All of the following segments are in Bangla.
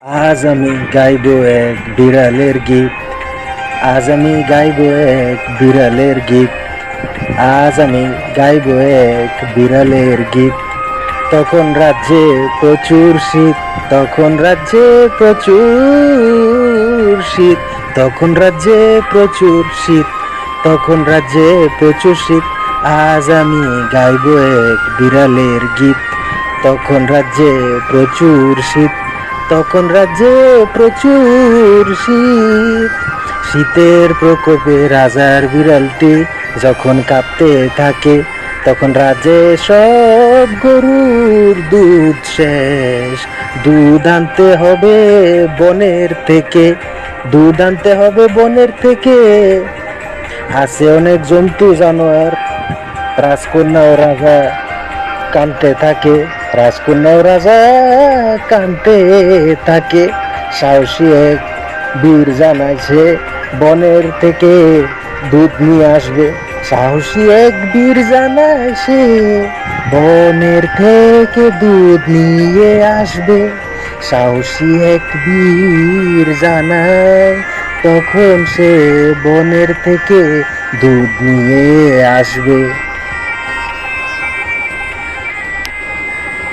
আজ আমি গাইবো এক বিড়ালের গীত। আজ আমি গাইবো এক বিড়ালের গীত। আজ আমি গাইবো এক বিড়ালের গীত। তখন রাজ্যে প্রচুর শীত, তখন রাজ্যে প্রচুর শীত, তখন রাজ্যে প্রচুর শীত, তখন রাজ্যে প্রচুর শীত। আজ আমি গাইবো এক বিড়ালের গীত। তখন রাজ্যে প্রচুর শীত, তখন রাজ্যে প্রচুর শীত। শীতের প্রকোপে রাজার বিড়ালটি যখন কাঁপতে থাকে, তখন রাজ্যে সব গরুর দুধ শেষ। দুধ আনতে হবে বনের থেকে, দুধ আনতে হবে বনের থেকে। আছে অনেক জন্তু জানোয়ার, রাজকন্যা ও রাজা কাঁদতে থাকে, রাজকন্যা ও রাজা কাঁদতে থাকে। সাহসী এক বীর জানাইছে বনের থেকে দুধ নিয়ে আসবে। সাহসী এক বীর জানাইছে বনের থেকে দুধ নিয়ে আসবে। সাহসী এক বীর জানায়, তখন সে বনের থেকে দুধ নিয়ে আসবে।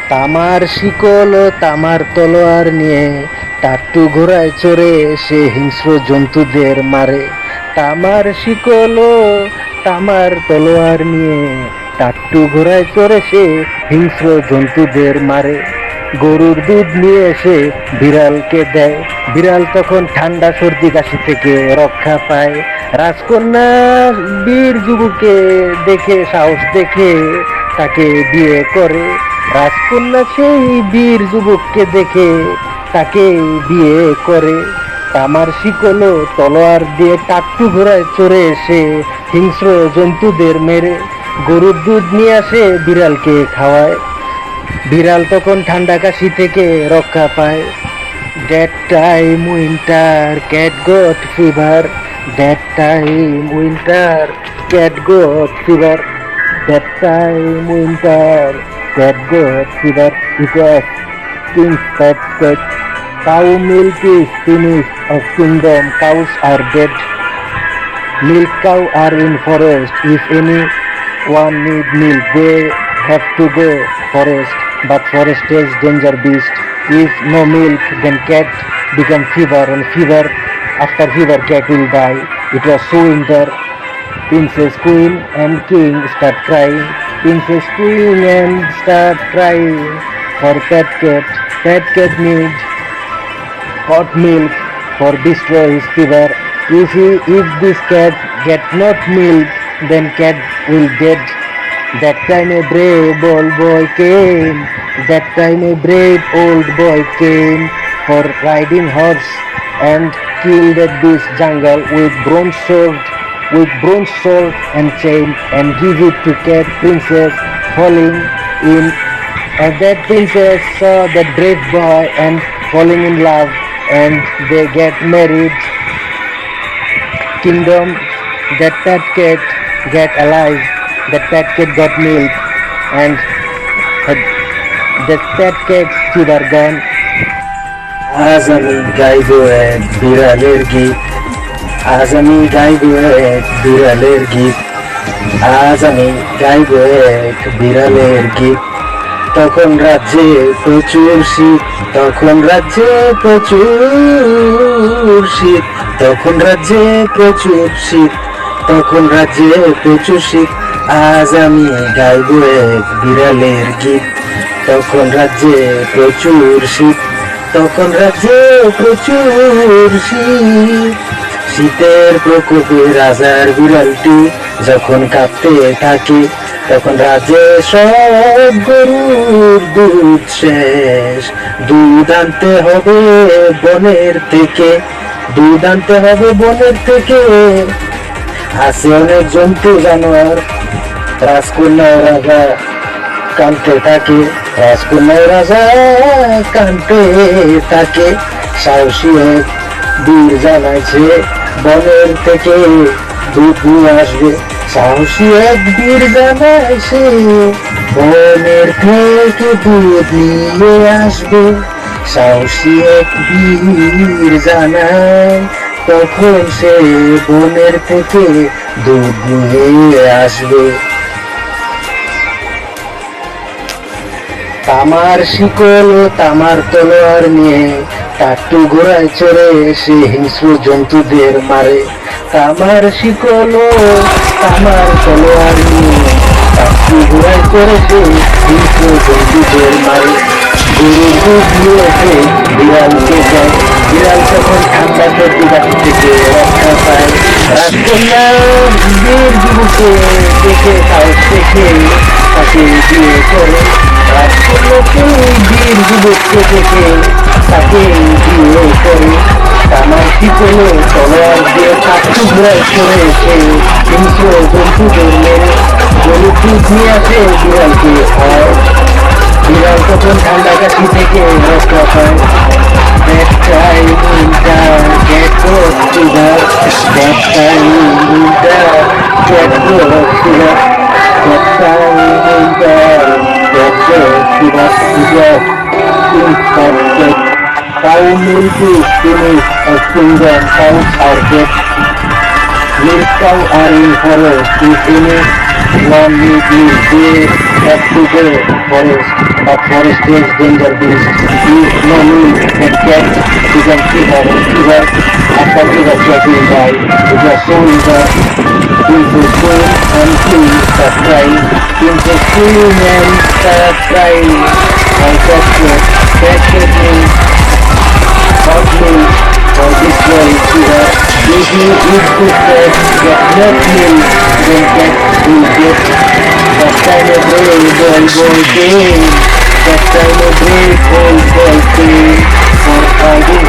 তামার শিকল ও তামার তলোয়ার নিয়ে টাট্টু ঘোড়ায় চড়ে সে হিংস্র জন্তুদের মারে। তামার শিকল ও তামার তলোয়ার নিয়ে টাট্টু ঘোড়ায় চড়ে সে হিংস্র জন্তুদের মারে। গরুর দুধ নিয়ে এসে বিড়ালকে দেয়, বিড়াল তখন ঠান্ডা সর্দি কাশি থেকে রক্ষা পায়। রাজকন্যা বীর যুবককে দেখে, সাহস দেখে তাকে বিয়ে করে। রাজকন্যা সেই বীর যুবককে দেখে তাকে বিয়ে করে। তামার শিকল ও তলোয়ার দিয়ে টাট্টু ঘোড়ায় চড়ে এসে হিংস্র জন্তুদের মেরে গরুর দুধ নিয়ে আসে বিড়ালকে খাওয়ায়। বিড়াল তখন ঠান্ডা কাশি থেকে রক্ষা পায়। That time winter cat got fever. That time winter cat got fever. That time winter cat got fever. It was king's pet cat. Cow milk is finished of kingdom. Cows are dead. Milk cow are in forest. If anyone need milk, they have to go forest. But forest is danger beast. If no milk, then cat become fever, and fever, after fever cat will die. It was so winter. Princess Queen and King start crying. Princess Queen and start crying for pet cat. Pet cat need hot milk for destroy his fever. If this cat get not milk, then cat will dead. That time a brave old boy came. That time a brave old boy came for riding horse and killed at this jungle with bronze sword and chain, and give it to cat princess falling in. And that princess saw that brave boy and falling in love, and they get married. Kingdom, that pet cat get alive. That pet cat got milk, and that pet cat fever gone. আজ আমি গাইবো এক বিড়ালের গীত। আজ আমি গাইবো এক বিড়ালের গীত। আজ আমি গাইবো এক বিড়ালের গীত। তখন রাজ্যে প্রচুর শীত, তখন রাজ্যে প্রচুর শীত, তখন রাজ্যে প্রচুর শীত, তখন রাজ্যে প্রচুর শীত। আজ আমি গাইবো এক বিড়ালের গীত। তখন রাজ্যে প্রচুর শীত, তখন রাজ্যে প্রচুর শীত। শীতের প্রকোপে রাজার বিড়ালটি যখন কাঁপতে থাকে, তখন রাজ্যে সব গরুর দুধ শেষ। দুধ আনতে হবে বনের থেকে, দুধ আনতে হবে বনের থেকে। আছে অনেক জন্তু জানোয়ার, রাজকন্যা ও রাজা কাঁদতে থাকে, রাজকন্যা ও রাজা কাঁদতে থাকে। সাহসী এক বীর জানাইছে বনের থেকে দুধ নিয়ে আসবে। সাহসী এক বীর জানাইছে বনের থেকে দুধ নিয়ে আসবে। সাহসী এক বীর জানায়, তখন সে বনের থেকে দুধ নিয়ে আসবে। তামার শিকল ও তামার তলোয়ার নিয়ে টাট্টু ঘোড়ায় চড়ে সে হিংস্র জন্তুদের মারে। তামার শিকল ও তামার তলোয়ার নিয়ে টাট্টু ঘোড়ায় চড়ে সে হিংস্র জন্তুদের মারে। গরুর দুধ নিয়ে সে বিড়ালকে দেয়, বিড়াল তখন ঠান্ডা প্রতিবাদ থেকে রক্ষা পায়। রাজকন্যা বীর যুবকে দেখে সাহস দেখে তাকে বিয়ে করে। রাজকন্যাকে বীর যুবককে দেখে তাকে বিয়ে করে। তামার শিকল তলোয়ার দিয়ে টাট্টু ঘোড়ায় চড়ে এসে হিংস্র জন্তুদের মেরে গরুর দুধ নিয়ে আসে বিড়ালকে খাওয়ায়। বিড়াল তখন ঠান্ডা কাশি থেকে রক্ষা পায়। That time in the get of sugar, that time in the get of sugar, that time in the get of sugar, sugar in that cow milk is finished, a finger cows are dead. Milk cow are in forest to finish, one need is there, have to go forest, but forest is danger beast. If no milk, the cat become fever, after fever cat will die. If your soul is into swim and clean, start crying, into swim and start crying. I got cat means hot milk, for this boy fever. If you eat the cat, get not milk, then cat will get that kind of brave boy pain, that kind of brave old boy pain, for fighting